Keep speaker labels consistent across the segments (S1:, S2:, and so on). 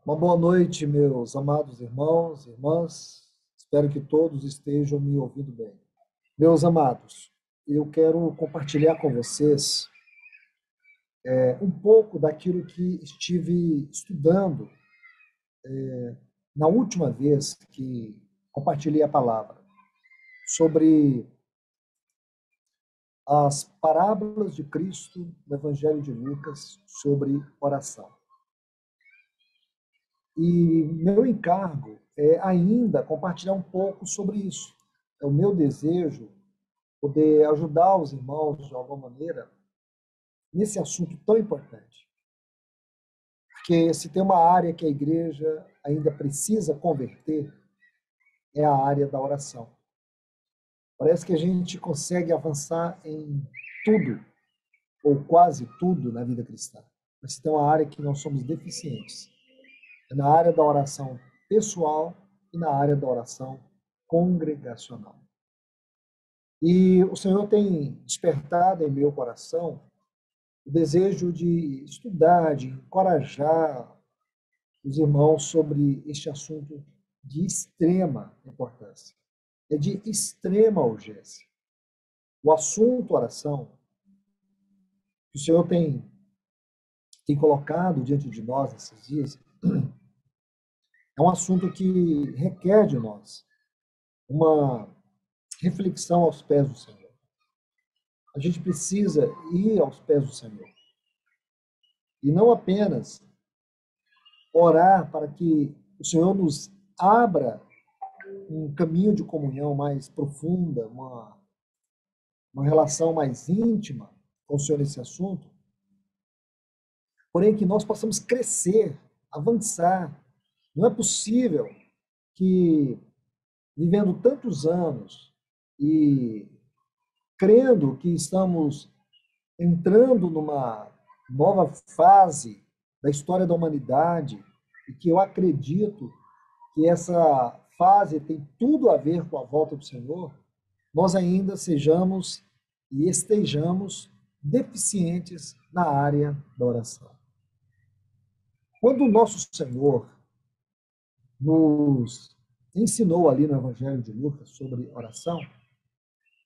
S1: Uma boa noite, meus amados irmãos e irmãs. Espero que todos estejam me ouvindo bem. Meus amados, eu quero compartilhar com vocês um pouco daquilo que estive estudando na última vez que compartilhei a palavra, sobre as parábolas de Cristo no Evangelho de Lucas sobre oração. E meu encargo é ainda compartilhar um pouco sobre isso. É o meu desejo poder ajudar os irmãos de alguma maneira nesse assunto tão importante. Porque se tem uma área que a igreja ainda precisa converter, é a área da oração. Parece que a gente consegue avançar em tudo, ou quase tudo, na vida cristã. Mas se tem uma área que nós somos deficientes, é na área da oração pessoal e na área da oração congregacional. E o Senhor tem despertado em meu coração o desejo de estudar, de encorajar os irmãos sobre este assunto de extrema importância. É de extrema urgência. O assunto oração, que o Senhor tem colocado diante de nós esses dias, é um assunto que requer de nós uma reflexão aos pés do Senhor. A gente precisa ir aos pés do Senhor. E não apenas orar para que o Senhor nos abra um caminho de comunhão mais profunda, uma relação mais íntima com o Senhor nesse assunto, porém que nós possamos crescer, avançar. Não é possível que, vivendo tantos anos e crendo que estamos entrando numa nova fase da história da humanidade, e que eu acredito que essa fase tem tudo a ver com a volta do Senhor, nós ainda sejamos e estejamos deficientes na área da oração. Quando o nosso Senhor nos ensinou ali no Evangelho de Lucas sobre oração,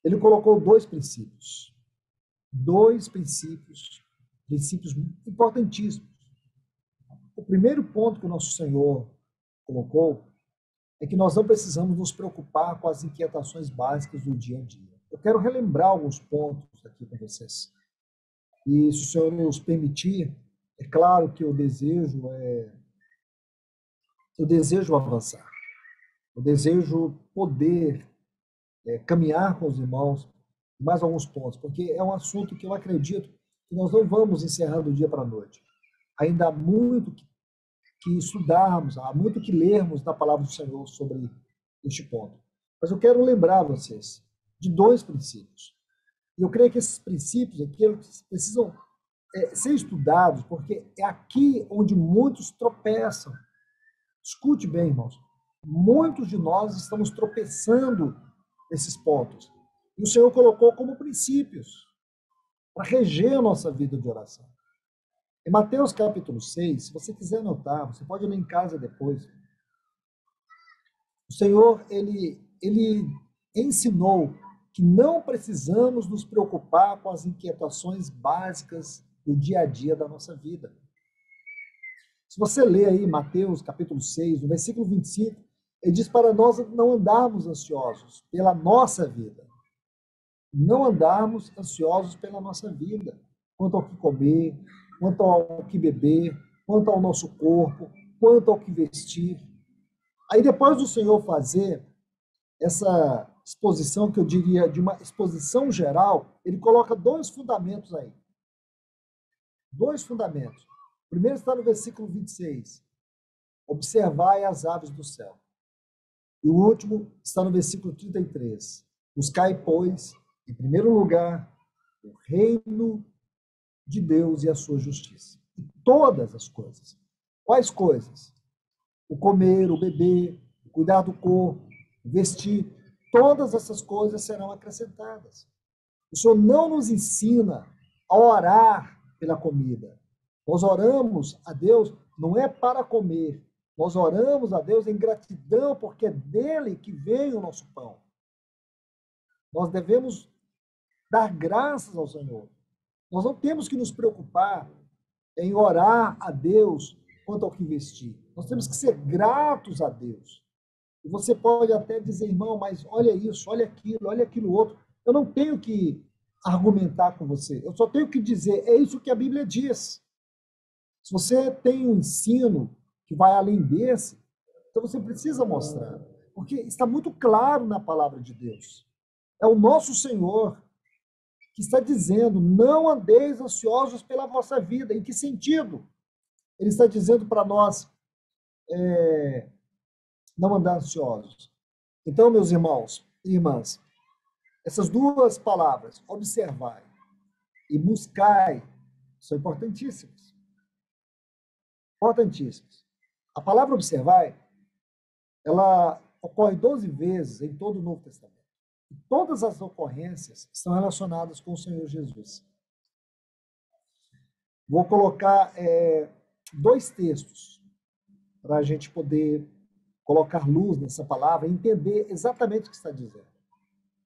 S1: ele colocou dois princípios importantíssimos. O primeiro ponto que o nosso Senhor colocou é que nós não precisamos nos preocupar com as inquietações básicas do dia a dia. Eu quero relembrar alguns pontos aqui com vocês. E se o Senhor nos permitir, é claro que eu desejo avançar. Eu desejo poder caminhar com os irmãos em mais alguns pontos, porque é um assunto que eu acredito que nós não vamos encerrar do dia para a noite. Ainda há muito que estudarmos, há muito que lermos da palavra do Senhor sobre este ponto. Mas eu quero lembrar vocês de dois princípios. E eu creio que esses princípios aqui eles precisam ser estudados, porque é aqui onde muitos tropeçam. Escute bem, irmãos. Muitos de nós estamos tropeçando nesses pontos. E o Senhor colocou como princípios para reger a nossa vida de oração. Em Mateus capítulo 6, se você quiser anotar, você pode ler em casa depois. O Senhor, ele ensinou que não precisamos nos preocupar com as inquietações básicas do dia a dia da nossa vida. Se você ler aí Mateus capítulo 6, no versículo 25, ele diz para nós não andarmos ansiosos pela nossa vida. Não andarmos ansiosos pela nossa vida, quanto ao que comer, quanto ao que beber, quanto ao nosso corpo, quanto ao que vestir. Aí depois do Senhor fazer essa exposição, que eu diria de uma exposição geral, ele coloca dois fundamentos aí. Dois fundamentos. O primeiro está no versículo 26. Observai as aves do céu. E o último está no versículo 33. Buscai, pois, em primeiro lugar, o reino de Deus e a sua justiça. E todas as coisas. Quais coisas? O comer, o beber, o cuidar do corpo, o vestir. Todas essas coisas serão acrescentadas. O Senhor não nos ensina a orar pela comida. Nós oramos a Deus não é para comer, Nós oramos a Deus em gratidão, porque é dele que vem o nosso pão. Nós devemos dar graças ao Senhor. Nós não temos que nos preocupar em orar a Deus quanto ao que investir. Nós temos que ser gratos a Deus. E você pode até dizer, irmão, mas olha isso, olha aquilo outro. Eu não tenho que argumentar com você. Eu só tenho que dizer, é isso que a Bíblia diz. Se você tem um ensino que vai além desse, então você precisa mostrar. Porque está muito claro na palavra de Deus. É o nosso Senhor que está dizendo, não andeis ansiosos pela vossa vida. Em que sentido? Ele está dizendo para nós não andar ansiosos. Então, meus irmãos e irmãs, essas duas palavras, observai e buscai, são importantíssimas. Importantíssimas. A palavra observai, ela ocorre 12 vezes em todo o Novo Testamento. E todas as ocorrências estão relacionadas com o Senhor Jesus. Vou colocar dois textos para a gente poder colocar luz nessa palavra e entender exatamente o que está dizendo.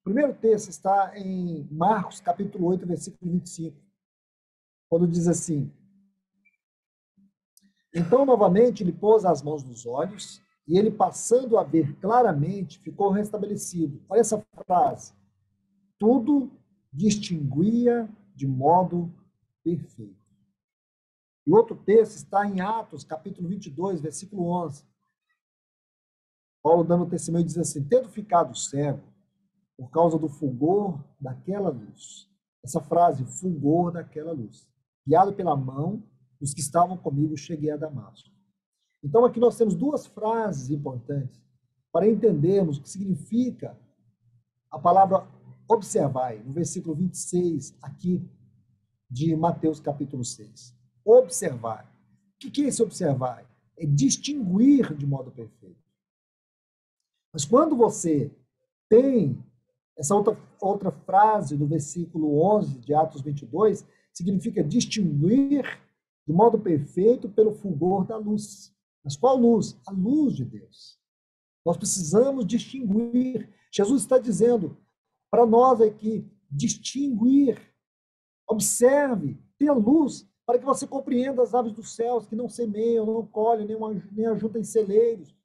S1: O primeiro texto está em Marcos, capítulo 8, versículo 25, quando diz assim: então, novamente, ele pôs as mãos nos olhos e ele, passando a ver claramente, ficou restabelecido. Olha essa frase. Tudo distinguia de modo perfeito. E outro texto está em Atos, capítulo 22, versículo 11. Paulo, dando testemunho, diz assim: tendo ficado cego por causa do fulgor daquela luz. Essa frase, fulgor daquela luz. Guiado pela mão dos que estavam comigo, cheguei a Damasco. Então, aqui nós temos duas frases importantes para entendermos o que significa a palavra observai, no versículo 26, aqui de Mateus, capítulo 6. Observar. O que é esse observar? É distinguir de modo perfeito. Mas quando você tem essa outra frase do versículo 11 de Atos 22, significa distinguir de modo perfeito pelo fulgor da luz. Mas qual luz? A luz de Deus. Nós precisamos distinguir. Jesus está dizendo para nós aqui, distinguir. Observe, tenha luz, para que você compreenda as aves dos céus, que não semeiam, não colhem, nem ajuntam em celeiros.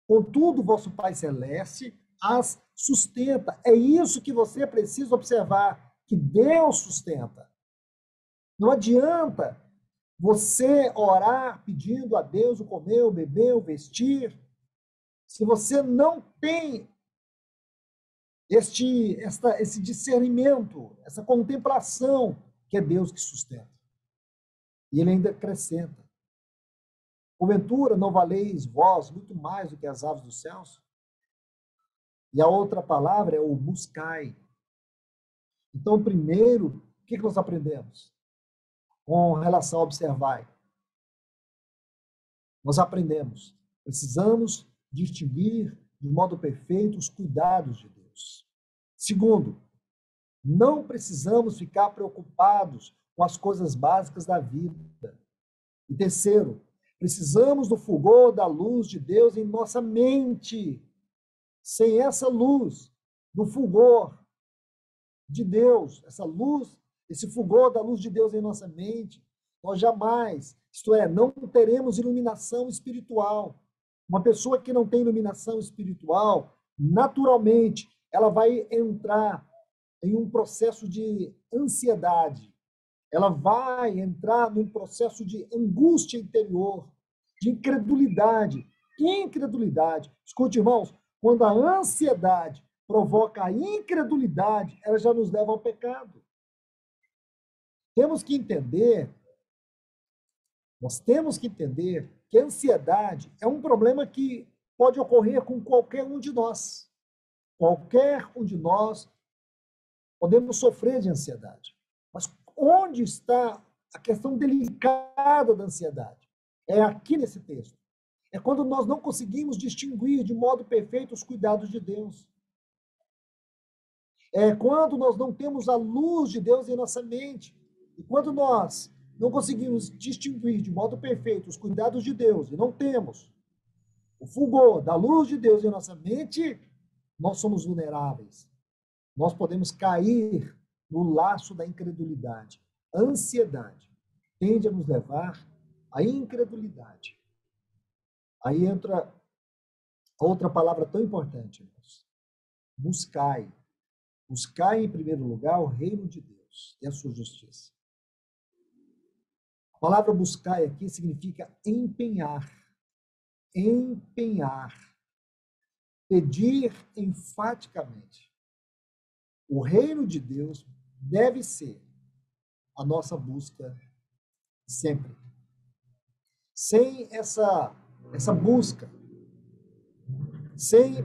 S1: Contudo, vosso Pai Celeste as sustenta. É isso que você precisa observar, que Deus sustenta. Não adianta você orar pedindo a Deus o comer, o beber, o vestir, se você não tem esse discernimento, essa contemplação, que é Deus que sustenta. E ele ainda acrescenta: porventura não valeis vós muito mais do que as aves dos céus? E a outra palavra é o buscai. Então, primeiro, o que nós aprendemos com relação a observar? Nós aprendemos, precisamos distinguir de modo perfeito os cuidados de Deus. Segundo, não precisamos ficar preocupados com as coisas básicas da vida. E terceiro, precisamos do fulgor da luz de Deus em nossa mente. Sem essa luz, do fulgor de Deus, essa luz, esse fulgor da luz de Deus em nossa mente, nós jamais, isto é, não teremos iluminação espiritual. Uma pessoa que não tem iluminação espiritual, naturalmente, ela vai entrar em um processo de ansiedade. Ela vai entrar num processo de angústia interior, de incredulidade. Incredulidade. Escute, irmãos, quando a ansiedade provoca a incredulidade, ela já nos leva ao pecado. Nós temos que entender que a ansiedade é um problema que pode ocorrer com qualquer um de nós. Qualquer um de nós podemos sofrer de ansiedade. Mas onde está a questão delicada da ansiedade? É aqui nesse texto. É quando nós não conseguimos distinguir de modo perfeito os cuidados de Deus. É quando nós não temos a luz de Deus em nossa mente. E quando nós não conseguimos distinguir de modo perfeito os cuidados de Deus, e não temos, o fulgor da luz de Deus em nossa mente, nós somos vulneráveis. Nós podemos cair no laço da incredulidade. A ansiedade tende a nos levar à incredulidade. Aí entra outra palavra tão importante, irmãos. Buscai. Buscai em primeiro lugar o reino de Deus e a sua justiça. A palavra buscai aqui significa empenhar. Empenhar. Pedir enfaticamente. O reino de Deus deve ser a nossa busca sempre. Sem essa busca, sem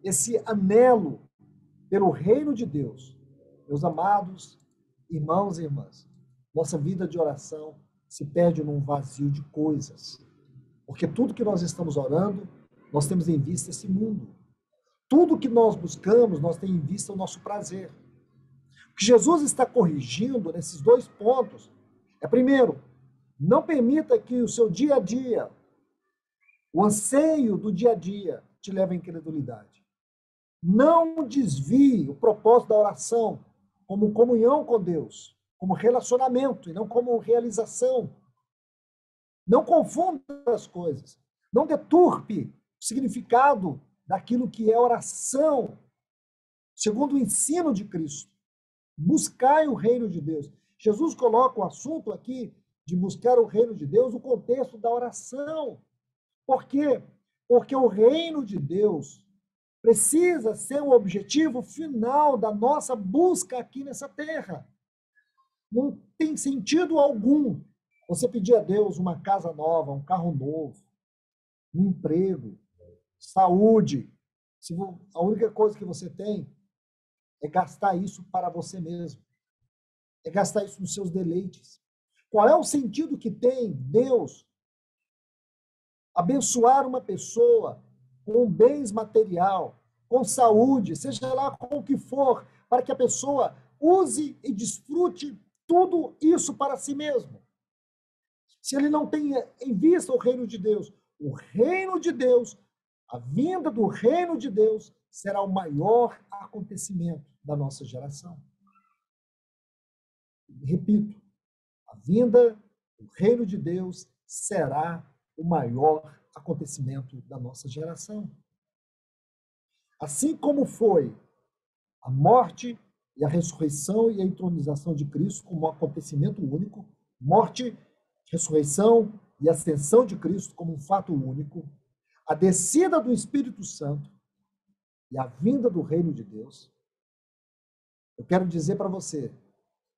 S1: esse anelo pelo reino de Deus, meus amados irmãos e irmãs, nossa vida de oração se perde num vazio de coisas. Porque tudo que nós estamos orando, nós temos em vista esse mundo. Tudo que nós buscamos, nós temos em vista o nosso prazer. O que Jesus está corrigindo nesses dois pontos é, primeiro, não permita que o seu dia a dia, o anseio do dia a dia, te leve à incredulidade. Não desvie o propósito da oração como comunhão com Deus, como relacionamento e não como realização. Não confunda as coisas. Não deturpe o significado daquilo que é oração, segundo o ensino de Cristo. Buscai o reino de Deus. Jesus coloca o assunto aqui de buscar o reino de Deus no contexto da oração. Por quê? Porque o reino de Deus precisa ser o objetivo final da nossa busca aqui nessa terra. Não tem sentido algum você pedir a Deus uma casa nova, um carro novo, um emprego, saúde. Se a única coisa que você tem é gastar isso para você mesmo. É gastar isso nos seus deleites. Qual é o sentido que tem Deus abençoar uma pessoa com bens material, com saúde, seja lá com o que for, para que a pessoa use e desfrute tudo isso para si mesmo? Se ele não tem em vista o reino de Deus, o reino de Deus, a vinda do reino de Deus será o maior acontecimento da nossa geração. Repito, a vinda do reino de Deus será o maior acontecimento da nossa geração. Assim como foi a morte e a ressurreição e a entronização de Cristo como um acontecimento único, morte, ressurreição e ascensão de Cristo como um fato único, a descida do Espírito Santo e a vinda do reino de Deus, eu quero dizer para você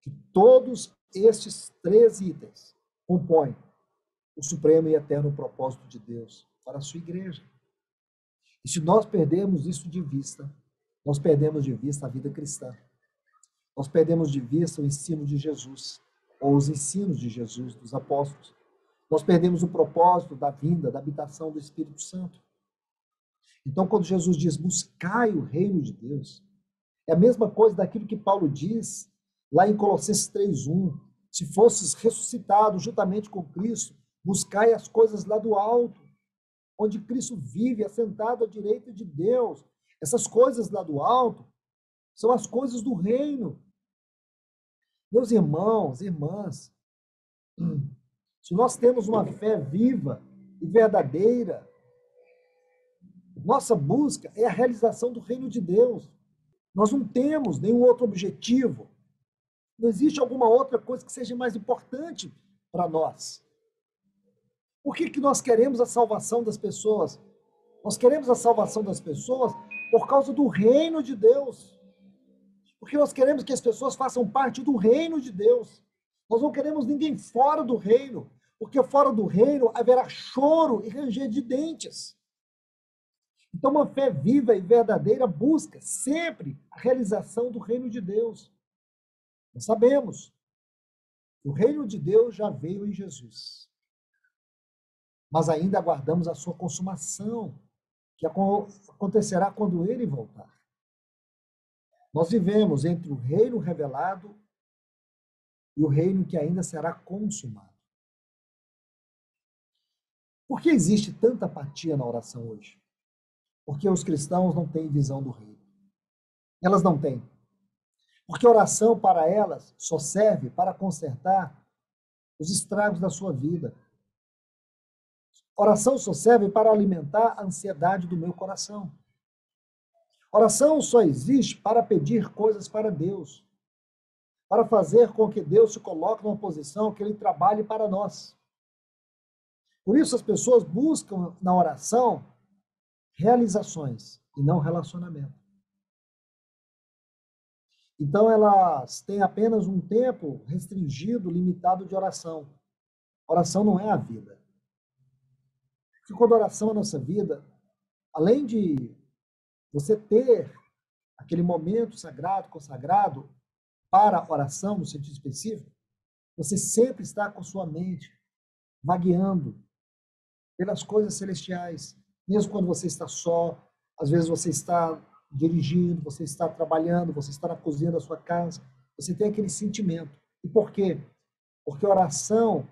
S1: que todos estes 3 itens compõem o supremo e eterno propósito de Deus para a sua igreja. E se nós perdermos isso de vista, nós perdemos de vista a vida cristã. Nós perdemos de vista o ensino de Jesus, ou os ensinos de Jesus, dos apóstolos. Nós perdemos o propósito da vinda, da habitação do Espírito Santo. Então, quando Jesus diz, buscai o reino de Deus, é a mesma coisa daquilo que Paulo diz lá em Colossenses 3:1. Se fosses ressuscitados juntamente com Cristo, buscai as coisas lá do alto, onde Cristo vive, assentado à direita de Deus. Essas coisas lá do alto são as coisas do reino. Meus irmãos, irmãs, se nós temos uma fé viva e verdadeira, nossa busca é a realização do reino de Deus. Nós não temos nenhum outro objetivo. Não existe alguma outra coisa que seja mais importante para nós. Por que nós queremos a salvação das pessoas? Nós queremos a salvação das pessoas por causa do reino de Deus. Porque nós queremos que as pessoas façam parte do reino de Deus. Nós não queremos ninguém fora do reino, porque fora do reino haverá choro e ranger de dentes. Então, uma fé viva e verdadeira busca sempre a realização do reino de Deus. Nós sabemos que o reino de Deus já veio em Jesus. Mas ainda aguardamos a sua consumação, que acontecerá quando ele voltar. Nós vivemos entre o reino revelado e o reino que ainda será consumado. Por que existe tanta apatia na oração hoje? Porque os cristãos não têm visão do reino. Elas não têm. Porque a oração para elas só serve para consertar os estragos da sua vida. Oração só serve para alimentar a ansiedade do meu coração. Oração só existe para pedir coisas para Deus, para fazer com que Deus se coloque numa posição que Ele trabalhe para nós. Por isso as pessoas buscam na oração realizações e não relacionamento. Então elas têm apenas um tempo restringido, limitado de oração. Oração não é a vida. Porque quando a oração é a nossa vida, além de você ter aquele momento sagrado, consagrado para a oração, no sentido específico, você sempre está com sua mente vagueando pelas coisas celestiais. Mesmo quando você está só, às vezes você está dirigindo, você está trabalhando, você está na cozinha da sua casa, você tem aquele sentimento. E por quê? Porque a oração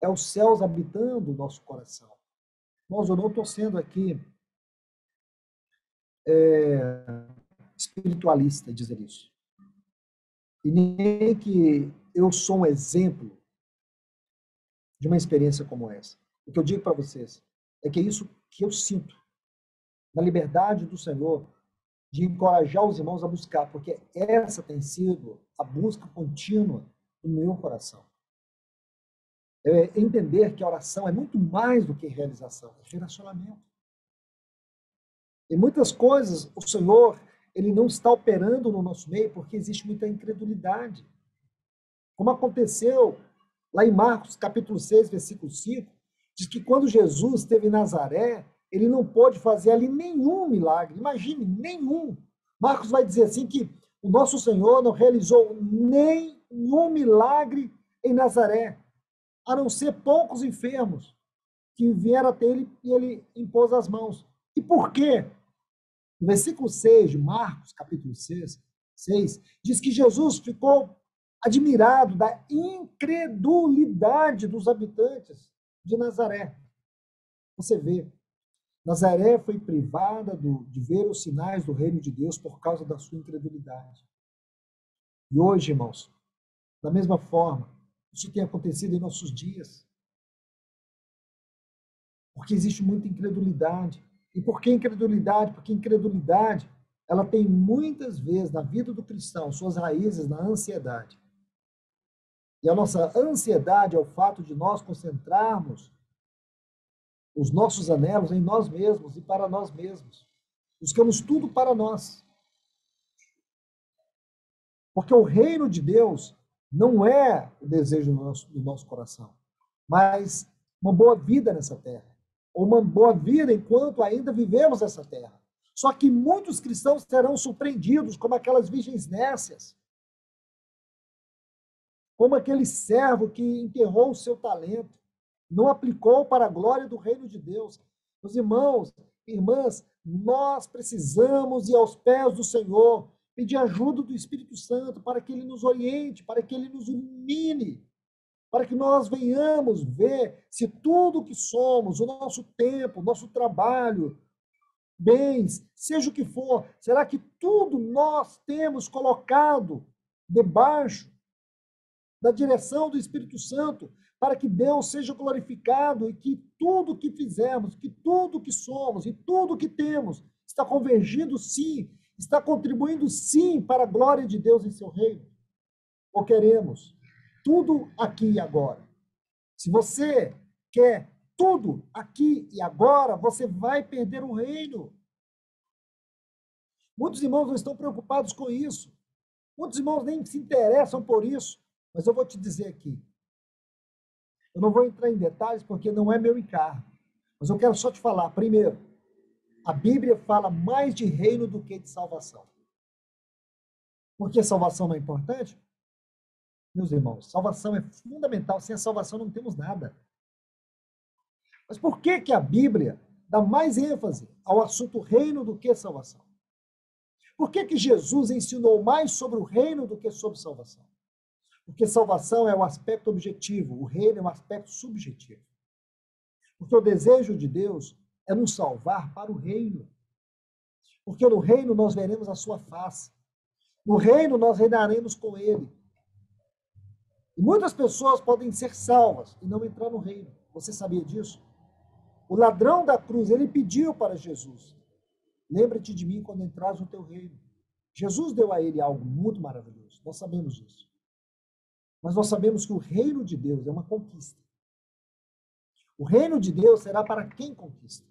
S1: é os céus habitando o nosso coração. Irmãos, eu não estou sendo aqui espiritualista dizer isso. E nem que eu sou um exemplo de uma experiência como essa. O que eu digo para vocês é que é isso que eu sinto na liberdade do Senhor de encorajar os irmãos a buscar, porque essa tem sido a busca contínua do meu coração. É entender que a oração é muito mais do que realização, é relacionamento. E muitas coisas o Senhor ele não está operando no nosso meio porque existe muita incredulidade. Como aconteceu lá em Marcos, capítulo 6, versículo 5, diz que quando Jesus esteve em Nazaré, ele não pôde fazer ali nenhum milagre. Imagine, nenhum. Marcos vai dizer assim que o nosso Senhor não realizou nenhum milagre em Nazaré, a não ser poucos enfermos que vieram até ele e ele impôs as mãos. E por quê? No versículo 6 de Marcos, capítulo 6, diz que Jesus ficou admirado da incredulidade dos habitantes de Nazaré. Você vê, Nazaré foi privada de ver os sinais do reino de Deus por causa da sua incredulidade. E hoje, irmãos, da mesma forma, isso tem acontecido em nossos dias. Porque existe muita incredulidade. E por que incredulidade? Porque incredulidade, ela tem muitas vezes na vida do cristão suas raízes na ansiedade. E a nossa ansiedade é o fato de nós concentrarmos os nossos anelos em nós mesmos e para nós mesmos. Buscamos tudo para nós. Porque o reino de Deus não é o desejo do nosso coração, mas uma boa vida nessa terra. Ou uma boa vida enquanto ainda vivemos essa terra. Só que muitos cristãos serão surpreendidos como aquelas virgens nécias, como aquele servo que enterrou o seu talento, não aplicou para a glória do reino de Deus. Meus irmãos, irmãs, nós precisamos ir aos pés do Senhor, pedir ajuda do Espírito Santo para que Ele nos oriente, para que Ele nos ilumine, para que nós venhamos ver se tudo que somos, o nosso tempo, o nosso trabalho, bens, seja o que for, será que tudo nós temos colocado debaixo da direção do Espírito Santo para que Deus seja glorificado e que tudo que fizermos, que tudo que somos e tudo que temos está convergindo sim, está contribuindo sim para a glória de Deus em seu reino? Ou queremos tudo aqui e agora? Se você quer tudo aqui e agora, você vai perder o reino. Muitos irmãos não estão preocupados com isso. Muitos irmãos nem se interessam por isso. Mas eu vou te dizer aqui. Eu não vou entrar em detalhes porque não é meu encargo. Mas eu quero só te falar. Primeiro, a Bíblia fala mais de reino do que de salvação. Por que salvação não é importante? Meus irmãos, salvação é fundamental. Sem a salvação não temos nada. Mas por que que a Bíblia dá mais ênfase ao assunto reino do que salvação? Por que que Jesus ensinou mais sobre o reino do que sobre salvação? Porque salvação é o aspecto objetivo, o reino é um aspecto subjetivo. Porque o desejo de Deus é nos salvar para o reino. Porque no reino nós veremos a sua face. No reino nós reinaremos com ele. E muitas pessoas podem ser salvas e não entrar no reino. Você sabia disso? O ladrão da cruz, ele pediu para Jesus: lembra-te de mim quando entrares no teu reino. Jesus deu a ele algo muito maravilhoso. Nós sabemos disso. Mas nós sabemos que o reino de Deus é uma conquista. O reino de Deus será para quem conquista.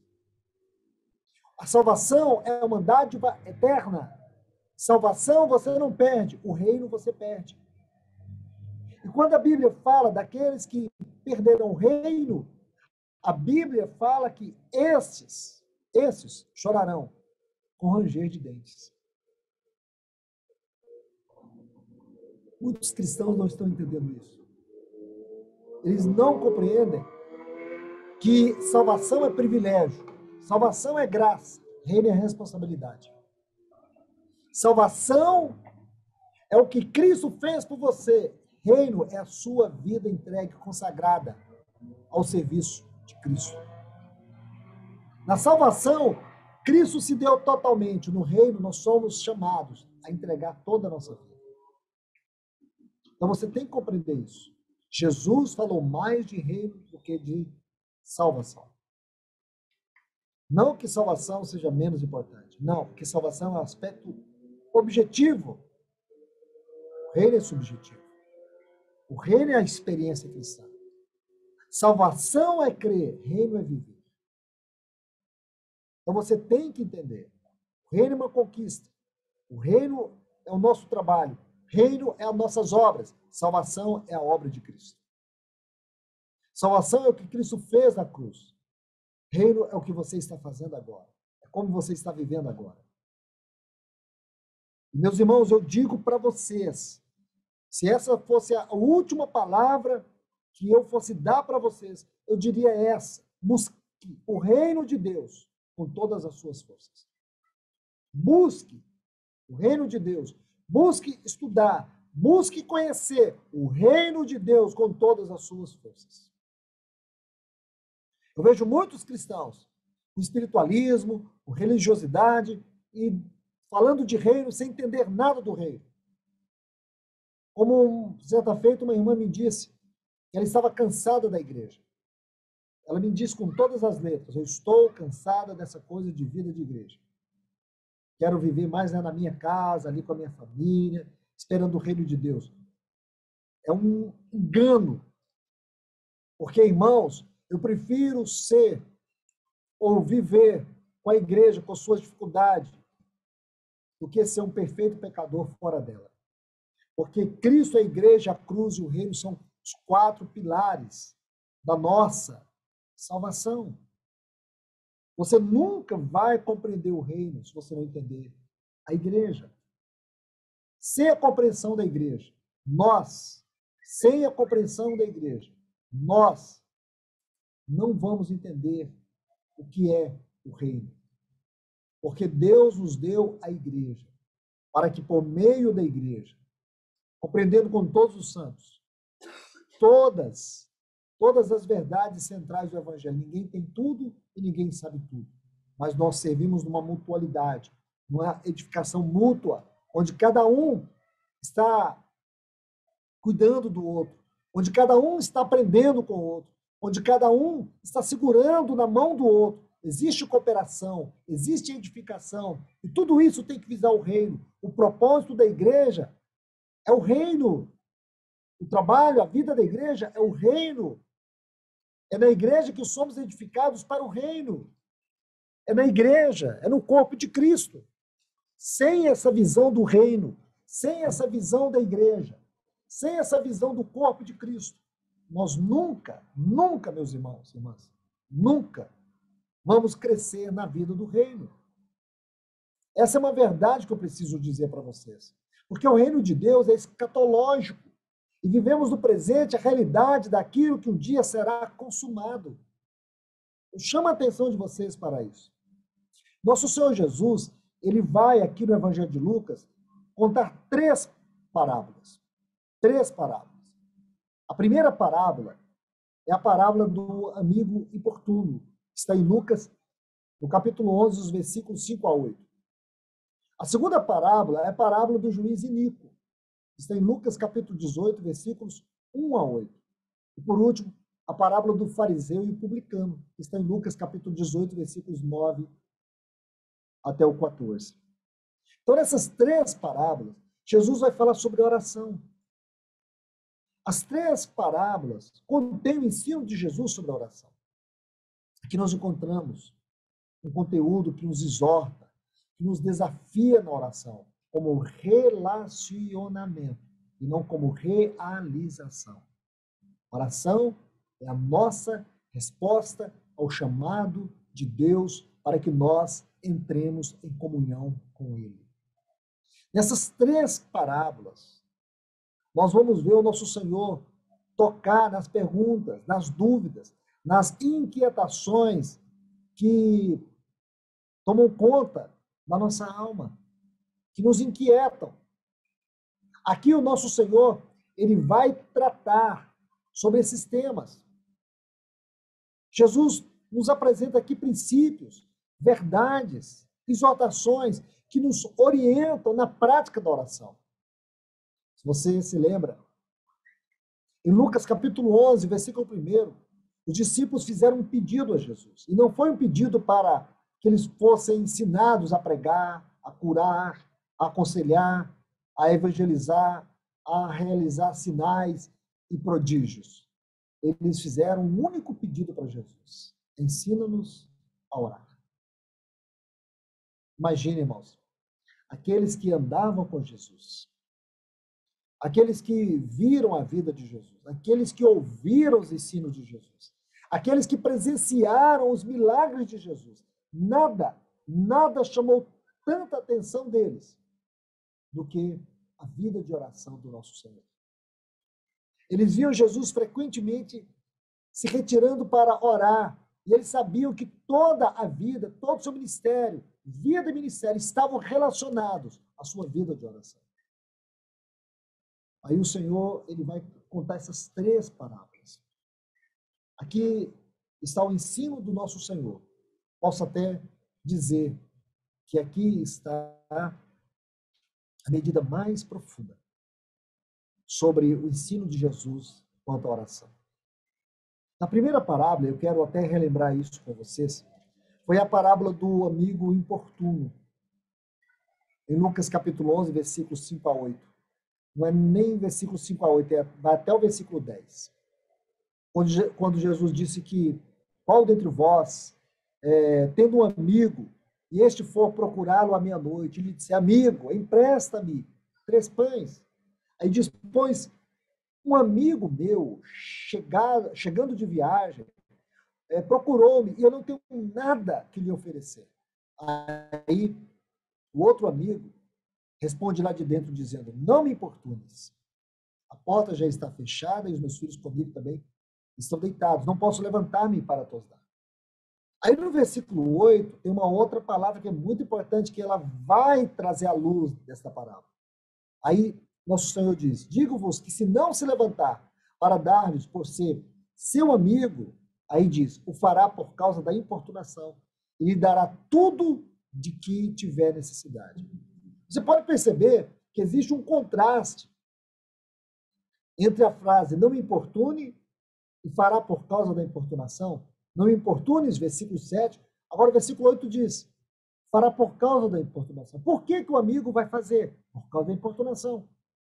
S1: A salvação é uma dádiva eterna. Salvação você não perde, o reino você perde. E quando a Bíblia fala daqueles que perderão o reino, a Bíblia fala que esses chorarão com ranger de dentes. Muitos cristãos não estão entendendo isso. Eles não compreendem que salvação é privilégio, salvação é graça, reino é responsabilidade. Salvação é o que Cristo fez por você. Reino é a sua vida entregue, consagrada ao serviço de Cristo. Na salvação, Cristo se deu totalmente. No reino, nós somos chamados a entregar toda a nossa vida. Então você tem que compreender isso. Jesus falou mais de reino do que de salvação. Não que salvação seja menos importante. Não, porque salvação é um aspecto objetivo. O reino é subjetivo. O reino é a experiência cristã. Salvação é crer, reino é viver. Então você tem que entender. O reino é uma conquista. O reino é o nosso trabalho. Reino é as nossas obras. Salvação é a obra de Cristo. Salvação é o que Cristo fez na cruz. Reino é o que você está fazendo agora. É como você está vivendo agora. E, meus irmãos, eu digo para vocês, se essa fosse a última palavra que eu fosse dar para vocês, eu diria essa: busque o reino de Deus com todas as suas forças. Busque o reino de Deus. Busque estudar. Busque conhecer o reino de Deus com todas as suas forças. Eu vejo muitos cristãos com espiritualismo, com religiosidade e falando de reino sem entender nada do reino. Como certa feita uma irmã me disse que ela estava cansada da igreja. Ela me disse com todas as letras: eu estou cansada dessa coisa de vida de igreja. Quero viver mais na minha casa, ali com a minha família, esperando o reino de Deus. É um engano. Porque, irmãos, eu prefiro ser ou viver com a igreja, com suas dificuldades, do que ser um perfeito pecador fora dela. Porque Cristo, a igreja, a cruz e o reino são os 4 pilares da nossa salvação. Você nunca vai compreender o reino se você não entender a igreja. Sem a compreensão da igreja, sem a compreensão da igreja, nós não vamos entender o que é o reino. Porque Deus nos deu a igreja, para que por meio da igreja, compreendendo com todos os santos, todas as verdades centrais do evangelho. Ninguém tem tudo e ninguém sabe tudo. Mas nós servimos numa mutualidade, numa edificação mútua, onde cada um está cuidando do outro, onde cada um está aprendendo com o outro, onde cada um está segurando na mão do outro. Existe cooperação, existe edificação, e tudo isso tem que visar o reino. O propósito da igreja é o reino. O trabalho, a vida da igreja é o reino. É na igreja que somos edificados para o reino. É na igreja, é no corpo de Cristo. Sem essa visão do reino, sem essa visão da igreja, sem essa visão do corpo de Cristo, nós nunca, meus irmãos e irmãs, nunca vamos crescer na vida do reino. Essa é uma verdade que eu preciso dizer para vocês. Porque o reino de Deus é escatológico. E vivemos no presente a realidade daquilo que um dia será consumado. Eu chamo a atenção de vocês para isso. Nosso Senhor Jesus, ele vai aqui no Evangelho de Lucas contar 3 parábolas. 3 parábolas. A primeira parábola é a parábola do amigo importuno. Está em Lucas, no capítulo 11, os versículos 5 a 8. A segunda parábola é a parábola do juiz iníquo. Está em Lucas, capítulo 18, versículos 1 a 8. E, por último, a parábola do fariseu e o publicano. Está em Lucas, capítulo 18, versículos 9 até o 14. Então, nessas três parábolas, Jesus vai falar sobre oração. As três parábolas contêm o ensino de Jesus sobre a oração. Aqui nós encontramos um conteúdo que nos exorta, que nos desafia na oração, como relacionamento e não como realização. Oração é a nossa resposta ao chamado de Deus para que nós entremos em comunhão com Ele. Nessas três parábolas, nós vamos ver o nosso Senhor tocar nas perguntas, nas dúvidas, nas inquietações que tomam conta da nossa alma, que nos inquietam. Aqui o nosso Senhor, ele vai tratar sobre esses temas. Jesus nos apresenta aqui princípios, verdades, exortações que nos orientam na prática da oração. Se você se lembra, em Lucas capítulo 11, versículo 1, os discípulos fizeram um pedido a Jesus. E não foi um pedido para que eles fossem ensinados a pregar, a curar, a aconselhar, a evangelizar, a realizar sinais e prodígios. Eles fizeram um único pedido para Jesus: ensina-nos a orar. Imagine, irmãos, aqueles que andavam com Jesus, aqueles que viram a vida de Jesus, aqueles que ouviram os ensinos de Jesus, aqueles que presenciaram os milagres de Jesus. Nada chamou tanta atenção deles do que a vida de oração do nosso Senhor. Eles viam Jesus frequentemente se retirando para orar, e eles sabiam que toda a vida, todo o seu ministério, vida e ministério, estavam relacionados à sua vida de oração. Aí o Senhor, ele vai contar essas três parábolas. Aqui está o ensino do nosso Senhor. Posso até dizer que aqui está a medida mais profunda sobre o ensino de Jesus quanto à oração. Na primeira parábola, eu quero até relembrar isso com vocês, foi a parábola do amigo importuno. Em Lucas capítulo 11, versículos 5 a 8. Não é nem versículo 5 a 8, vai até o versículo 10. Quando Jesus disse que qual dentre vós, tendo um amigo, e este for procurá-lo à meia-noite, ele disse: amigo, empresta-me 3 pães. Aí diz: pois um amigo meu, chegando de viagem, procurou-me e eu não tenho nada que lhe oferecer. Aí o outro amigo responde lá de dentro dizendo: não me importunes. A porta já está fechada e os meus filhos comigo também estão deitados. Não posso levantar-me para te dar. Aí no versículo 8 tem uma outra palavra que é muito importante, que ela vai trazer a luz desta parábola. Aí nosso Senhor diz: digo-vos que se não se levantar para dar-lhes por ser seu amigo, aí diz, o fará por causa da importunação e lhe dará tudo de que tiver necessidade. Você pode perceber que existe um contraste entre a frase não me importune e fará por causa da importunação. Não me importunes, versículo 7. Agora o versículo 8 diz, fará por causa da importunação. Por que o amigo vai fazer? Por causa da importunação.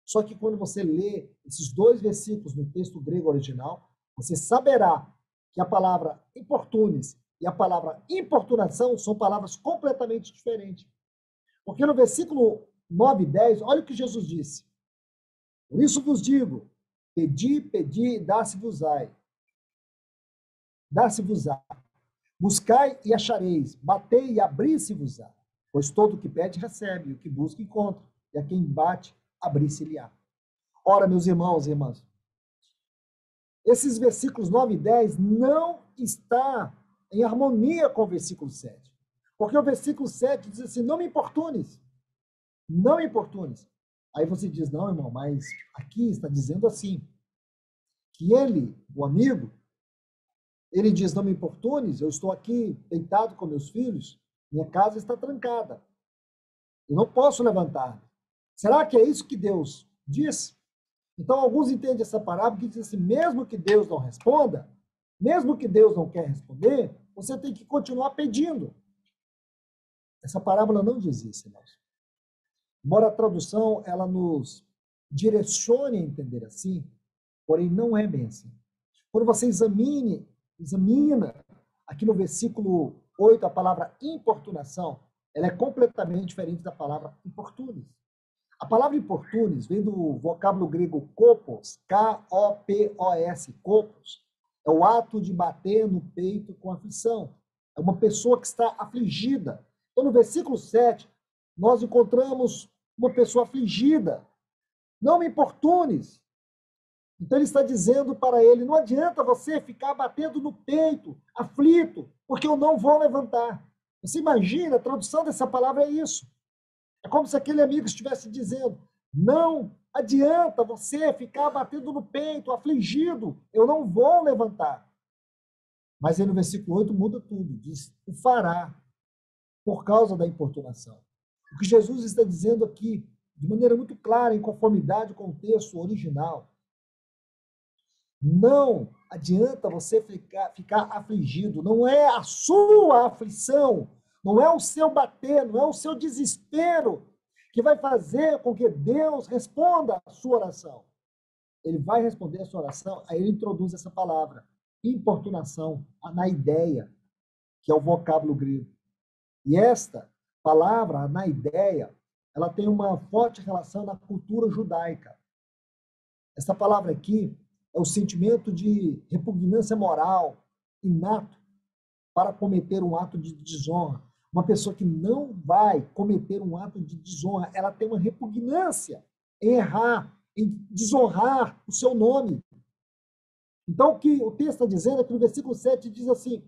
S1: Só que quando você lê esses 2 versículos no texto grego original, você saberá que a palavra importunes e a palavra importunação são palavras completamente diferentes. Porque no versículo 9 e 10, olha o que Jesus disse. Por isso vos digo, pedi, pedi, dá-se-vos-á. Dá-se-vos-á. Buscai e achareis, batei e abri-se-vos-á. Pois todo o que pede recebe, o que busca encontra, e a quem bate, abrir-se-lhe-á. Ora, meus irmãos e irmãs, esses versículos 9 e 10 não está em harmonia com o versículo 7. Porque o versículo 7 diz assim, não me importunes. Não me importunes. Aí você diz, não, irmão, mas aqui está dizendo assim, que ele, o amigo, Ele diz, não me importunes, eu estou aqui deitado com meus filhos, minha casa está trancada, eu não posso levantar. Será que é isso que Deus diz? Então, alguns entendem essa parábola que diz assim, mesmo que Deus não responda, mesmo que Deus não quer responder, você tem que continuar pedindo. Essa parábola não diz isso, irmãos. Embora a tradução ela nos direcione a entender assim, porém não é bem assim. Quando você examina aqui no versículo 8 a palavra importunação, ela é completamente diferente da palavra importunes. A palavra importunes vem do vocábulo grego kopos, K-O-P-O-S, kopos. É o ato de bater no peito com aflição. É uma pessoa que está afligida. Então, no versículo 7, nós encontramos uma pessoa afligida. Não me importunes. Então, ele está dizendo para ele, não adianta você ficar batendo no peito, aflito, porque eu não vou levantar. Você imagina, a tradução dessa palavra é isso. É como se aquele amigo estivesse dizendo, não adianta você ficar batendo no peito, afligido, eu não vou levantar. Mas aí no versículo 8 muda tudo, diz, o fará, por causa da importunação. O que Jesus está dizendo aqui, de maneira muito clara, em conformidade com o texto original, não adianta você ficar afligido, não é a sua aflição, não é o seu bater, não é o seu desespero que vai fazer com que Deus responda a sua oração. Ele vai responder a sua oração, aí ele introduz essa palavra, importunação, na ideia, que é o vocábulo grego. E esta palavra, na ideia, ela tem uma forte relação na cultura judaica. Essa palavra aqui é o sentimento de repugnância moral inato para cometer um ato de desonra. Uma pessoa que não vai cometer um ato de desonra, ela tem uma repugnância em errar, em desonrar o seu nome. Então, o que o texto está dizendo é que no versículo 7 diz assim,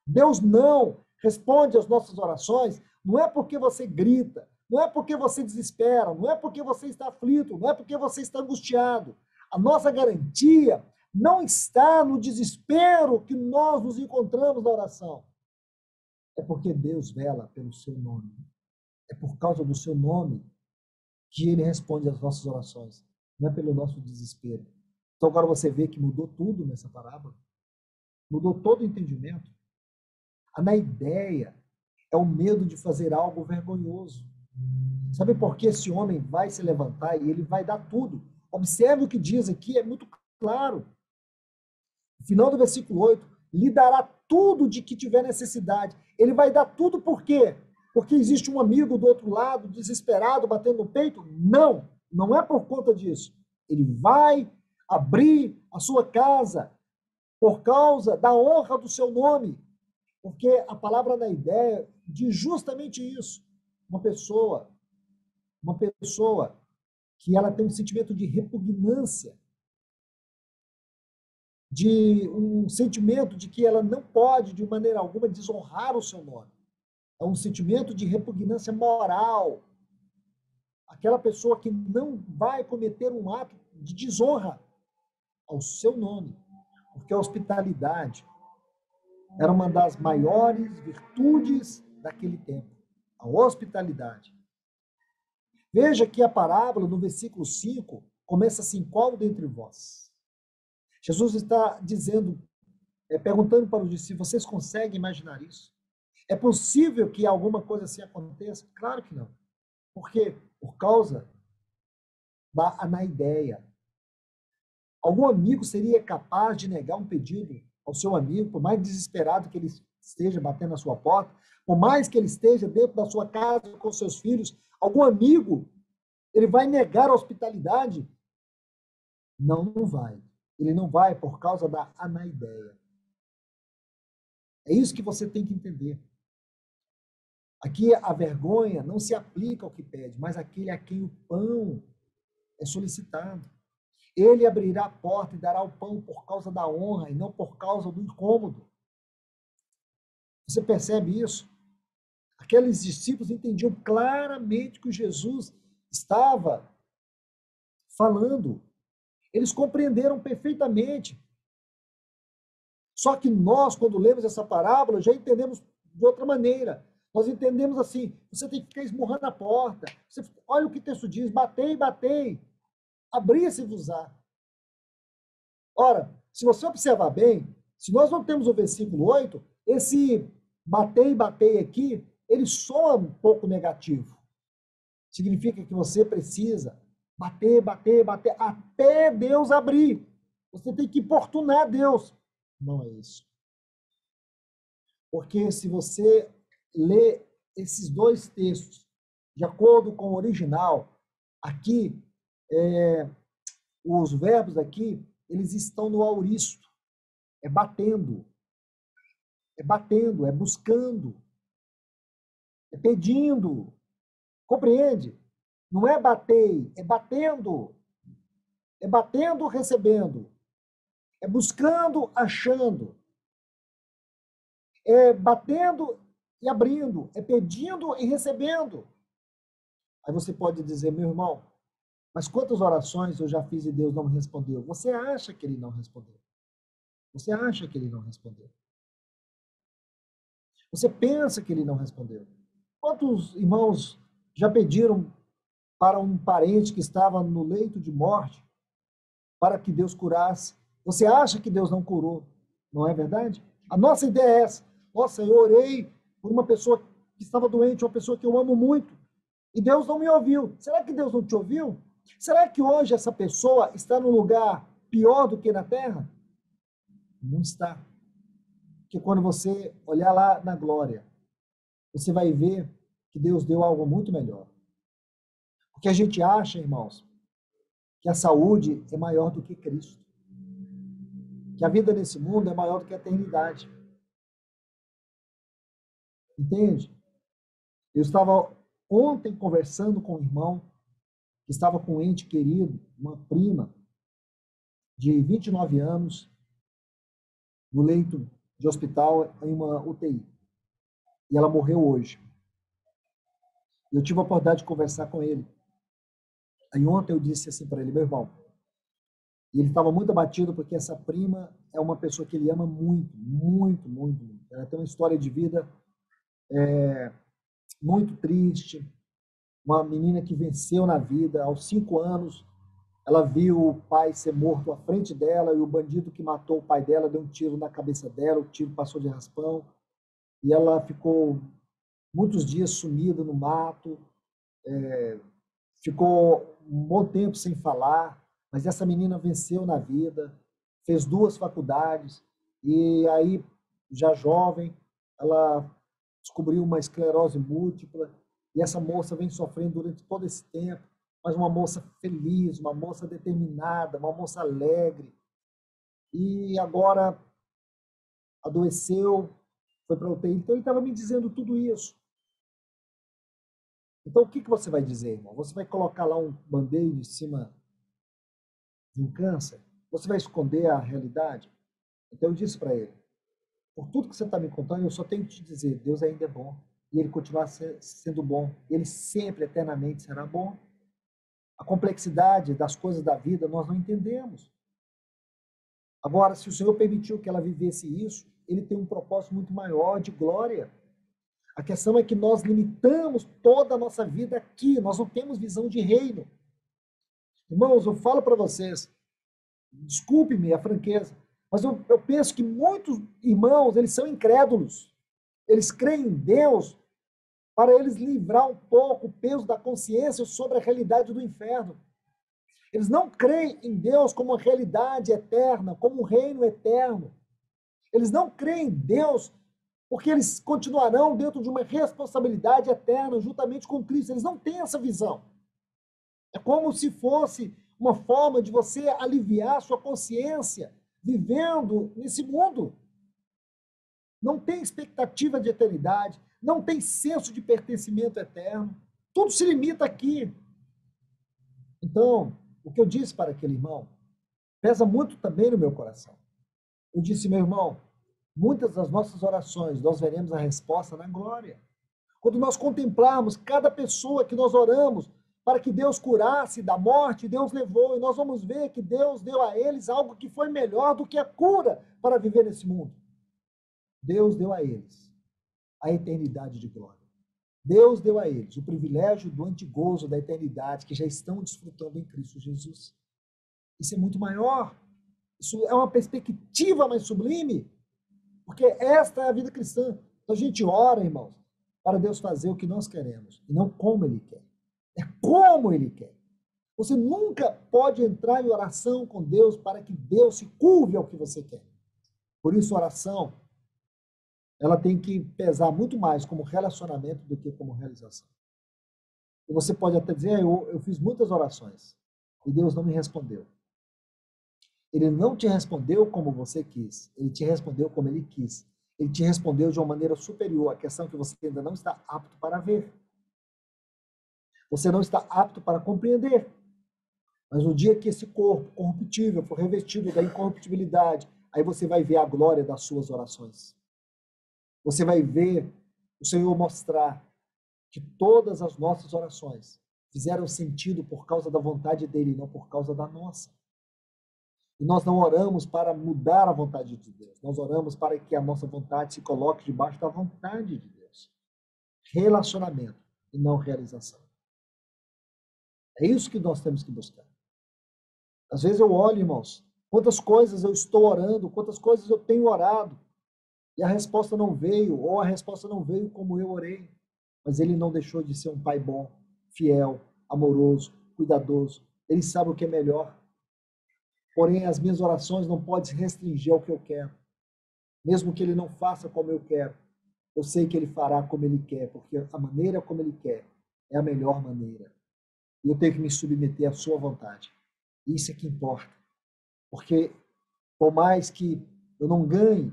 S1: Deus não responde às nossas orações, não é porque você grita, não é porque você desespera, não é porque você está aflito, não é porque você está angustiado. A nossa garantia não está no desespero que nós nos encontramos na oração. É porque Deus vela pelo seu nome. É por causa do seu nome que ele responde às nossas orações. Não é pelo nosso desespero. Então agora você vê que mudou tudo nessa parábola. Mudou todo o entendimento. A ideia é o medo de fazer algo vergonhoso. Sabe por que esse homem vai se levantar e ele vai dar tudo? Observe o que diz aqui, é muito claro. No final do versículo 8, lhe dará tudo de que tiver necessidade. Ele vai dar tudo por quê? Porque existe um amigo do outro lado, desesperado, batendo no peito? Não, não é por conta disso. Ele vai abrir a sua casa por causa da honra do seu nome. Porque a palavra na ideia diz justamente isso. Uma pessoa que ela tem um sentimento de repugnância, de um sentimento de que ela não pode, de maneira alguma, desonrar o seu nome. É um sentimento de repugnância moral. Aquela pessoa que não vai cometer um ato de desonra ao seu nome. Porque a hospitalidade era uma das maiores virtudes daquele tempo. A hospitalidade. Veja que a parábola, no versículo 5, começa assim, qual dentre vós? Jesus está dizendo, perguntando para os discípulos, vocês conseguem imaginar isso? É possível que alguma coisa assim aconteça? Claro que não. Por quê? Por causa da anaideia. Algum amigo seria capaz de negar um pedido ao seu amigo, por mais desesperado que ele esteja batendo na sua porta, por mais que ele esteja dentro da sua casa com seus filhos, algum amigo, ele vai negar a hospitalidade? Não, não vai. Ele não vai por causa da anaideia. É isso que você tem que entender. Aqui a vergonha não se aplica ao que pede, mas àquele a quem o pão é solicitado. Ele abrirá a porta e dará o pão por causa da honra e não por causa do incômodo. Você percebe isso? Aqueles discípulos entendiam claramente que Jesus estava falando. Eles compreenderam perfeitamente. Só que nós, quando lemos essa parábola, já entendemos de outra maneira. Nós entendemos assim, você tem que ficar esmurrando a porta. Olha o que o texto diz, batei, batei, abria-se-vos-á. Ora, se você observar bem, se nós não temos o versículo 8, esse batei, batei aqui, ele soa um pouco negativo. Significa que você precisa bater, bater, bater, até Deus abrir. Você tem que importunar Deus. Não é isso. Porque se você lê esses dois textos de acordo com o original, aqui, os verbos aqui, eles estão no auristo. É batendo, é buscando, é pedindo. Compreende? Não é batei, é batendo. É batendo, recebendo. É buscando, achando. É batendo e abrindo. É pedindo e recebendo. Aí você pode dizer, meu irmão, mas quantas orações eu já fiz e Deus não me respondeu? Você acha que ele não respondeu? Você acha que ele não respondeu? Você pensa que ele não respondeu? Quantos irmãos já pediram para um parente que estava no leito de morte para que Deus curasse? Você acha que Deus não curou? Não é verdade? A nossa ideia é essa. Nossa, eu orei por uma pessoa que estava doente, uma pessoa que eu amo muito, e Deus não me ouviu. Será que Deus não te ouviu? Será que hoje essa pessoa está num lugar pior do que na terra? Não está. Porque quando você olhar lá na glória, você vai ver que Deus deu algo muito melhor. Porque a gente acha, irmãos, que a saúde é maior do que Cristo. Que a vida nesse mundo é maior do que a eternidade. Entende? Eu estava ontem conversando com um irmão que estava com um ente querido, uma prima de 29 anos, no leito de hospital em uma UTI. E ela morreu hoje. Eu tive a oportunidade de conversar com ele. Aí ontem eu disse assim para ele, meu irmão, e ele estava muito abatido porque essa prima é uma pessoa que ele ama muito, muito, muito, muito. Ela tem uma história de vida muito triste, uma menina que venceu na vida. Aos 5 anos, ela viu o pai ser morto à frente dela e o bandido que matou o pai dela deu um tiro na cabeça dela, o tiro passou de raspão e ela ficou muitos dias sumida no mato, ficou um bom tempo sem falar, mas essa menina venceu na vida, fez 2 faculdades e aí, já jovem, ela descobriu uma esclerose múltipla e essa moça vem sofrendo durante todo esse tempo, mas uma moça feliz, uma moça determinada, uma moça alegre. E agora adoeceu, foi para a UTI. Então ele estava me dizendo tudo isso. Então o que você vai dizer, irmão? Você vai colocar lá um band-aid em cima de um câncer? Você vai esconder a realidade? Então eu disse para ele, por tudo que você está me contando, eu só tenho que te dizer, Deus ainda é bom. E ele continuar sendo bom. Ele sempre, eternamente, será bom. A complexidade das coisas da vida nós não entendemos. Agora, se o Senhor permitiu que ela vivesse isso, ele tem um propósito muito maior de glória. A questão é que nós limitamos toda a nossa vida aqui, nós não temos visão de reino. Irmãos, eu falo para vocês, desculpe-me a franqueza, mas eu penso que muitos irmãos, eles são incrédulos. Eles creem em Deus para eles livrar um pouco o peso da consciência sobre a realidade do inferno. Eles não creem em Deus como uma realidade eterna, como um reino eterno. Eles não creem em Deus porque eles continuarão dentro de uma responsabilidade eterna juntamente com Cristo. Eles não têm essa visão. É como se fosse uma forma de você aliviar sua consciência vivendo nesse mundo. Não tem expectativa de eternidade, não tem senso de pertencimento eterno. Tudo se limita aqui. Então, o que eu disse para aquele irmão pesa muito também no meu coração. Eu disse, meu irmão, muitas das nossas orações nós veremos a resposta na glória. Quando nós contemplarmos cada pessoa que nós oramos para que Deus curasse da morte, Deus levou. E nós vamos ver que Deus deu a eles algo que foi melhor do que a cura para viver nesse mundo. Deus deu a eles a eternidade de glória. Deus deu a eles o privilégio do antigozo da eternidade que já estão desfrutando em Cristo Jesus. Isso é muito maior. Isso é uma perspectiva mais sublime, porque esta é a vida cristã. Então a gente ora, irmãos, para Deus fazer o que nós queremos, e não como Ele quer. É como Ele quer. Você nunca pode entrar em oração com Deus para que Deus se curve ao que você quer. Por isso, a oração, ela tem que pesar muito mais como relacionamento do que como realização. E você pode até dizer, eu fiz muitas orações e Deus não me respondeu. Ele não te respondeu como você quis, ele te respondeu como ele quis. Ele te respondeu de uma maneira superior, a questão que você ainda não está apto para ver. Você não está apto para compreender. Mas no dia que esse corpo corruptível for revestido da incorruptibilidade, aí você vai ver a glória das suas orações. Você vai ver o Senhor mostrar que todas as nossas orações fizeram sentido por causa da vontade dele, não por causa da nossa. E nós não oramos para mudar a vontade de Deus. Nós oramos para que a nossa vontade se coloque debaixo da vontade de Deus. Relacionamento e não realização. É isso que nós temos que buscar. Às vezes eu olho, irmãos, quantas coisas eu estou orando, quantas coisas eu tenho orado, e a resposta não veio, ou a resposta não veio como eu orei. Mas ele não deixou de ser um pai bom, fiel, amoroso, cuidadoso. Ele sabe o que é melhor. Porém, as minhas orações não podem se restringir ao que eu quero. Mesmo que ele não faça como eu quero, eu sei que ele fará como ele quer, porque a maneira como ele quer é a melhor maneira. E eu tenho que me submeter à sua vontade. Isso é que importa. Porque, por mais que eu não ganhe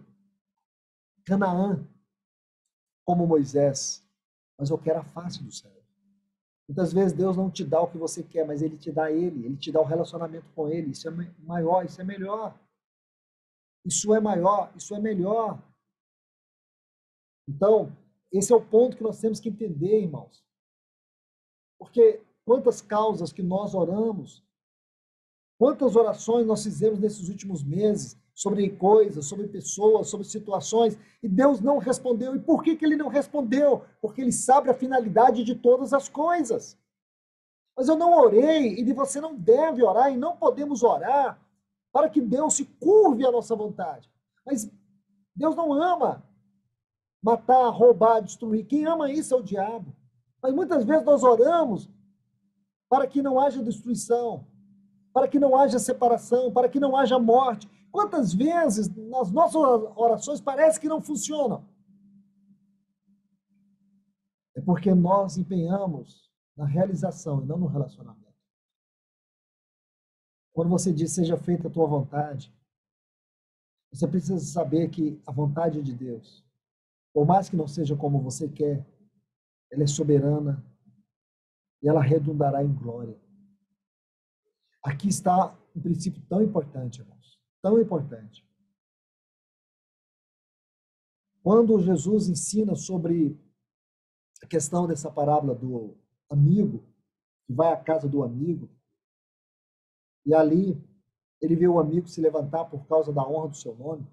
S1: Canaã como Moisés, mas eu quero a face do Senhor. Muitas vezes Deus não te dá o que você quer, mas Ele te dá Ele te dá o relacionamento com Ele. Isso é maior, isso é melhor. Isso é maior, isso é melhor. Então, esse é o ponto que nós temos que entender, irmãos. Porque quantas causas que nós oramos, quantas orações nós fizemos nesses últimos meses sobre coisas, sobre pessoas, sobre situações, e Deus não respondeu. E por que Ele não respondeu? Porque Ele sabe a finalidade de todas as coisas. Mas eu não orei, e você não deve orar, e não podemos orar para que Deus se curve à nossa vontade. Mas Deus não ama matar, roubar, destruir. Quem ama isso é o diabo. Mas muitas vezes nós oramos para que não haja destruição, para que não haja separação, para que não haja morte. Quantas vezes nas nossas orações parece que não funcionam? É porque nós empenhamos na realização e não no relacionamento. Quando você diz seja feita a tua vontade, você precisa saber que a vontade de Deus, por mais que não seja como você quer, ela é soberana e ela redundará em glória. Aqui está um princípio tão importante, irmãos, tão importante. Quando Jesus ensina sobre a questão dessa parábola do amigo, que vai à casa do amigo, e ali ele vê o amigo se levantar por causa da honra do seu nome,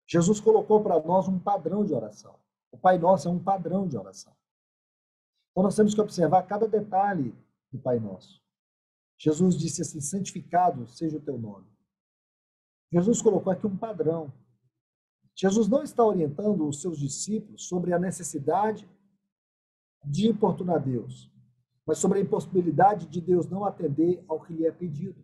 S1: Jesus colocou para nós um padrão de oração. O Pai Nosso é um padrão de oração. Então nós temos que observar cada detalhe do Pai Nosso. Jesus disse assim, santificado seja o teu nome. Jesus colocou aqui um padrão. Jesus não está orientando os seus discípulos sobre a necessidade de importunar Deus, mas sobre a impossibilidade de Deus não atender ao que lhe é pedido.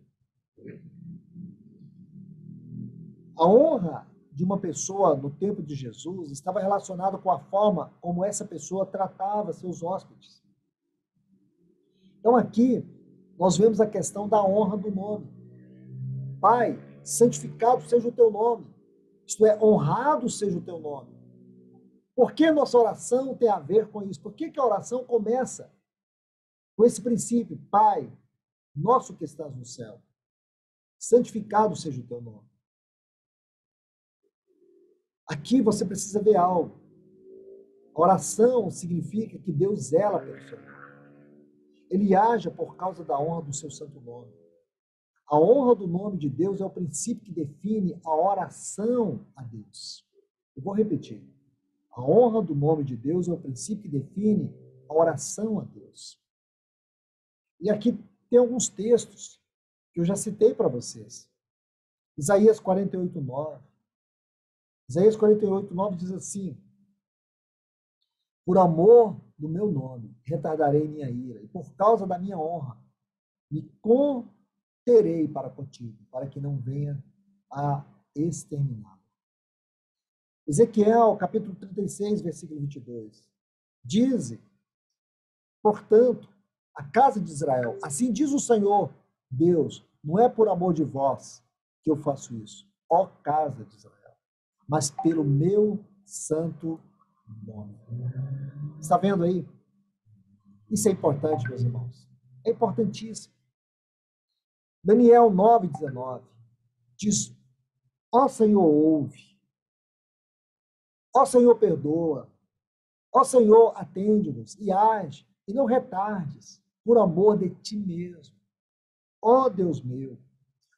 S1: A honra de uma pessoa no tempo de Jesus estava relacionada com a forma como essa pessoa tratava seus hóspedes. Então aqui nós vemos a questão da honra do nome. Pai, santificado seja o teu nome. Isto é, honrado seja o teu nome. Por que nossa oração tem a ver com isso? Por que a oração começa com esse princípio? Pai, nosso que estás no céu, santificado seja o teu nome. Aqui você precisa ver algo. A oração significa que Deus zela pelo seu nome. Ele age por causa da honra do seu santo nome. A honra do nome de Deus é o princípio que define a oração a Deus. Eu vou repetir. A honra do nome de Deus é o princípio que define a oração a Deus. E aqui tem alguns textos que eu já citei para vocês. Isaías 48:9. Isaías 48:9 diz assim: por amor do meu nome, retardarei minha ira, e por causa da minha honra, me conterei para contigo, para que não venha a exterminar. Ezequiel, capítulo 36, versículo 22. Diz, portanto, a casa de Israel, assim diz o Senhor, Deus, não é por amor de vós que eu faço isso, ó casa de Israel, mas pelo meu santo nome. Está vendo aí? Isso é importante, meus irmãos. É importantíssimo. Daniel 9:19 diz: ó Senhor, ouve. Ó Senhor, perdoa. Ó Senhor, atende-nos e age, e não retardes, por amor de ti mesmo. Ó Deus meu,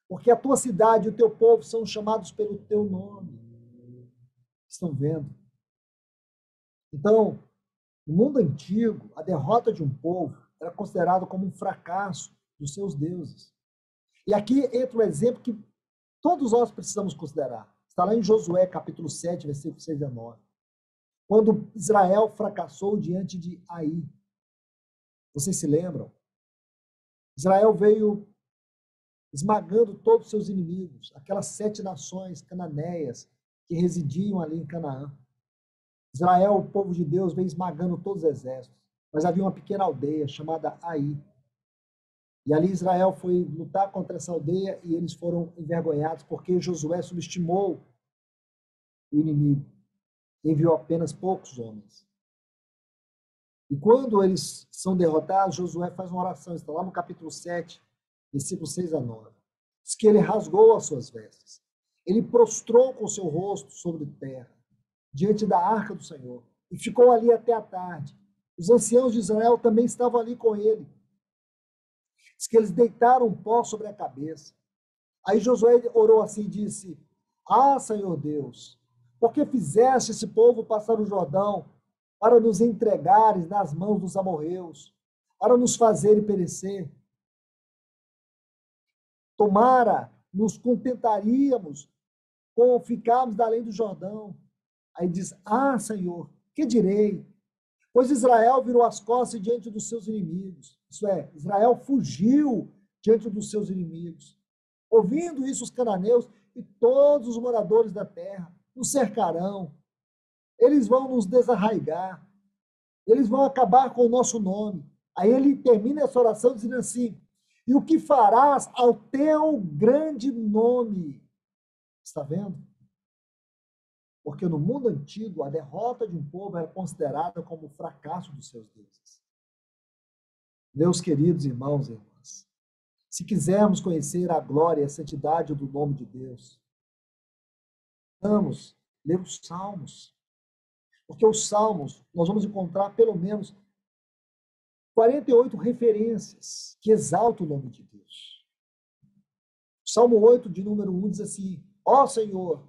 S1: porque a tua cidade e o teu povo são chamados pelo teu nome. Estão vendo? Então, no mundo antigo, a derrota de um povo era considerada como um fracasso dos seus deuses. E aqui entra o exemplo que todos nós precisamos considerar. Está lá em Josué, capítulo 7, versículo 6 a 9. Quando Israel fracassou diante de Ai. Vocês se lembram? Israel veio esmagando todos os seus inimigos, aquelas 7 nações cananeias que residiam ali em Canaã. Israel, o povo de Deus, veio esmagando todos os exércitos, mas havia uma pequena aldeia chamada Ai. E ali Israel foi lutar contra essa aldeia e eles foram envergonhados porque Josué subestimou o inimigo. Enviou apenas poucos homens. E quando eles são derrotados, Josué faz uma oração, está lá no capítulo 7, versículo 6 a 9. Diz que ele rasgou as suas vestes. Ele prostrou com o seu rosto sobre terra, diante da arca do Senhor, e ficou ali até a tarde. Os anciãos de Israel também estavam ali com ele. Diz que eles deitaram pó sobre a cabeça. Aí Josué orou assim e disse: ah, Senhor Deus, por que fizeste esse povo passar o Jordão para nos entregares nas mãos dos amorreus, para nos fazerem perecer? Tomara, nos contentaríamos com ficarmos além do Jordão. Aí diz: ah, Senhor, que direi? Pois Israel virou as costas diante dos seus inimigos. Isso é, Israel fugiu diante dos seus inimigos. Ouvindo isso, os cananeus e todos os moradores da terra nos cercarão. Eles vão nos desarraigar. Eles vão acabar com o nosso nome. Aí ele termina essa oração dizendo assim: e o que farás ao teu grande nome? Está vendo? Porque no mundo antigo, a derrota de um povo era considerada como o fracasso dos seus deuses. Meus queridos irmãos e irmãs, se quisermos conhecer a glória e a santidade do nome de Deus, vamos ler os Salmos. Porque os Salmos, nós vamos encontrar pelo menos 48 referências que exaltam o nome de Deus. O Salmo 8, de número 1, diz assim: ó Senhor,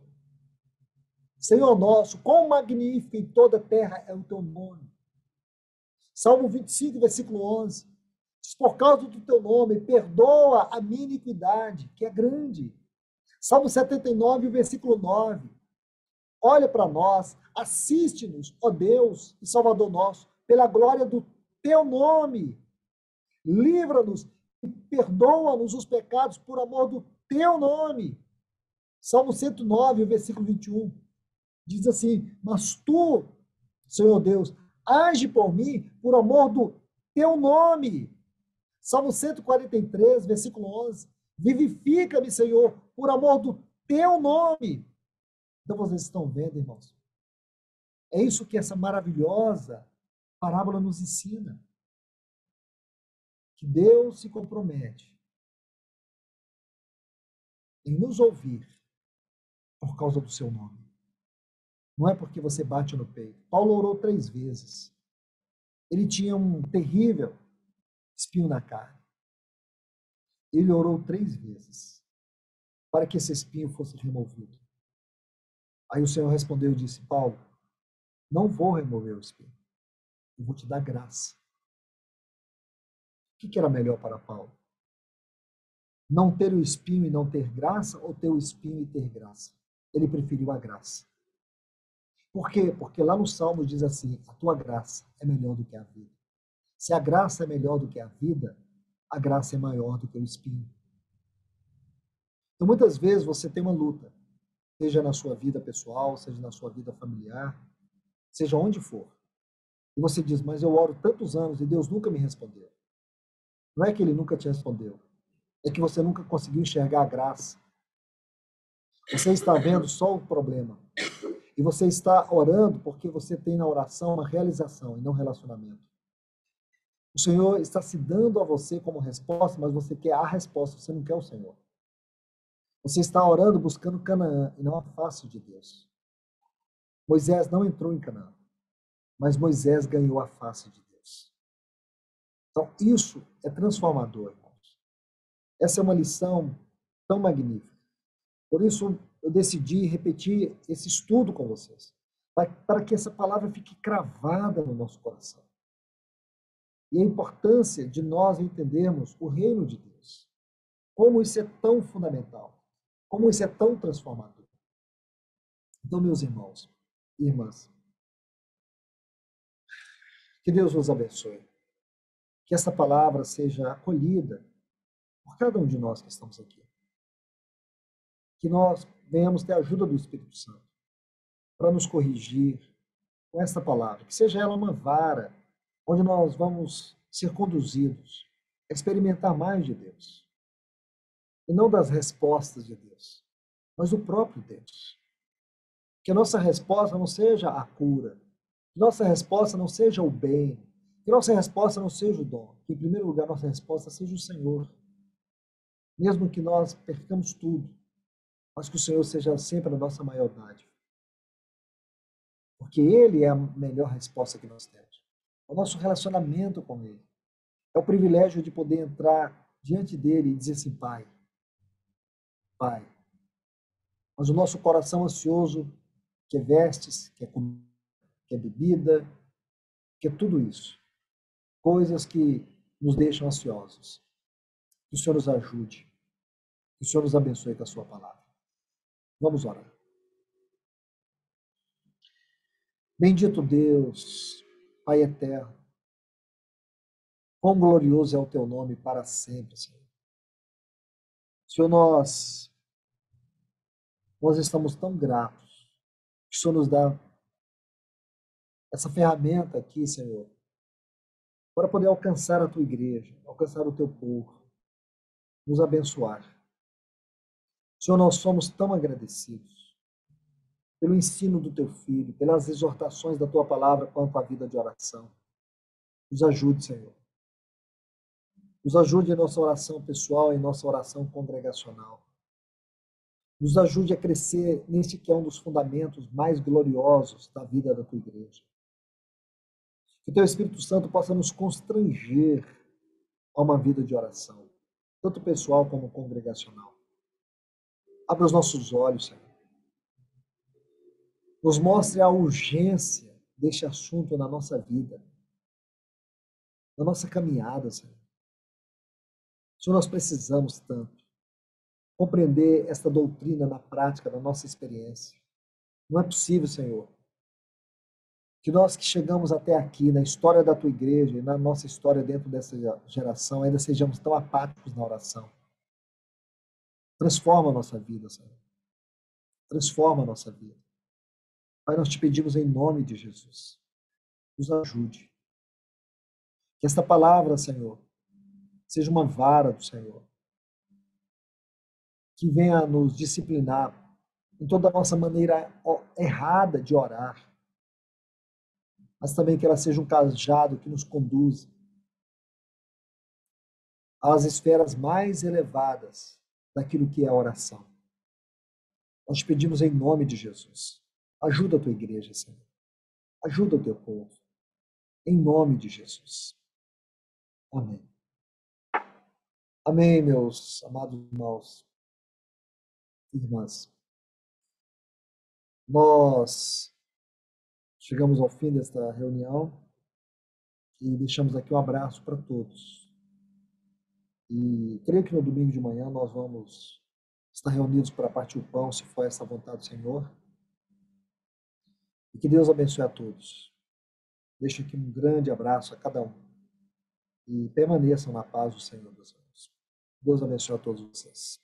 S1: Senhor nosso, quão magnífico em toda a terra é o teu nome. Salmo 25, versículo 11. Diz: por causa do teu nome, perdoa a minha iniquidade, que é grande. Salmo 79, versículo 9. Olha para nós, assiste-nos, ó Deus e Salvador nosso, pela glória do teu nome. Livra-nos e perdoa-nos os pecados por amor do teu nome. Salmo 109, versículo 21. Diz assim: mas tu, Senhor Deus, age por mim por amor do teu nome. Salmo 143, versículo 11. Vivifica-me, Senhor, por amor do teu nome. Então vocês estão vendo, irmãos? É isso que essa maravilhosa parábola nos ensina. Que Deus se compromete em nos ouvir por causa do seu nome. Não é porque você bate no peito. Paulo orou 3 vezes. Ele tinha um terrível espinho na carne. Ele orou 3 vezes para que esse espinho fosse removido. Aí o Senhor respondeu e disse: Paulo, não vou remover o espinho, eu vou te dar graça. O que era melhor para Paulo? Não ter o espinho e não ter graça, ou ter o espinho e ter graça? Ele preferiu a graça. Por quê? Porque lá no Salmo diz assim: a tua graça é melhor do que a vida. Se a graça é melhor do que a vida, a graça é maior do que o espinho. Então, muitas vezes você tem uma luta, seja na sua vida pessoal, seja na sua vida familiar, seja onde for. E você diz: mas eu oro tantos anos e Deus nunca me respondeu. Não é que ele nunca te respondeu, é que você nunca conseguiu enxergar a graça. Você está vendo só o problema. E você está orando porque você tem na oração uma realização e não relacionamento. O Senhor está se dando a você como resposta, mas você quer a resposta, você não quer o Senhor. Você está orando buscando Canaã e não a face de Deus. Moisés não entrou em Canaã, mas Moisés ganhou a face de Deus. Então, isso é transformador, irmãos. Essa é uma lição tão magnífica. Por isso, eu decidi repetir esse estudo com vocês, para que essa palavra fique cravada no nosso coração. E a importância de nós entendermos o reino de Deus. Como isso é tão fundamental. Como isso é tão transformador. Então, meus irmãos e irmãs, que Deus nos abençoe. Que essa palavra seja acolhida por cada um de nós que estamos aqui. Que nós venhamos ter a ajuda do Espírito Santo para nos corrigir com essa palavra. Que seja ela uma vara onde nós vamos ser conduzidos a experimentar mais de Deus. E não das respostas de Deus, mas do próprio Deus. Que a nossa resposta não seja a cura, que nossa resposta não seja o bem, que nossa resposta não seja o dom, que em primeiro lugar nossa resposta seja o Senhor. Mesmo que nós percamos tudo, mas que o Senhor seja sempre a nossa maior dádiva. Porque Ele é a melhor resposta que nós temos. O nosso relacionamento com Ele. É o privilégio de poder entrar diante dEle e dizer assim: Pai, Pai. Mas o nosso coração ansioso quer vestes, quer comida, quer bebida, quer tudo isso. Coisas que nos deixam ansiosos. Que o Senhor nos ajude. Que o Senhor nos abençoe com a sua palavra. Vamos orar. Bendito Deus, Pai eterno, quão glorioso é o teu nome para sempre, Senhor. Senhor, nós estamos tão gratos que o Senhor nos dá essa ferramenta aqui, Senhor, para poder alcançar a tua igreja, alcançar o teu povo, nos abençoar. Senhor, nós somos tão agradecidos pelo ensino do teu filho, pelas exortações da tua palavra quanto à vida de oração. Nos ajude, Senhor. Nos ajude em nossa oração pessoal, em nossa oração congregacional. Nos ajude a crescer neste que é um dos fundamentos mais gloriosos da vida da tua igreja. Que o teu Espírito Santo possa nos constranger a uma vida de oração, tanto pessoal como congregacional. Abra os nossos olhos, Senhor. Nos mostre a urgência deste assunto na nossa vida, na nossa caminhada, Senhor. Senhor, nós precisamos tanto compreender esta doutrina na prática, na nossa experiência. Não é possível, Senhor, que nós que chegamos até aqui na história da tua igreja e na nossa história dentro dessa geração ainda sejamos tão apáticos na oração. Transforma a nossa vida, Senhor. Transforma a nossa vida. Pai, nós te pedimos em nome de Jesus. Nos ajude. Que esta palavra, Senhor, seja uma vara do Senhor. Que venha nos disciplinar em toda a nossa maneira errada de orar. Mas também que ela seja um cajado que nos conduza às esferas mais elevadas daquilo que é a oração. Nós te pedimos em nome de Jesus. Ajuda a tua igreja, Senhor. Ajuda o teu povo. Em nome de Jesus. Amém. Amém, meus amados irmãos e irmãs. Nós chegamos ao fim desta reunião e deixamos aqui um abraço para todos. E creio que no domingo de manhã nós vamos estar reunidos para partir o pão, se for essa a vontade do Senhor. E que Deus abençoe a todos. Deixo aqui um grande abraço a cada um. E permaneçam na paz do Senhor, meus irmãos. Deus abençoe a todos vocês.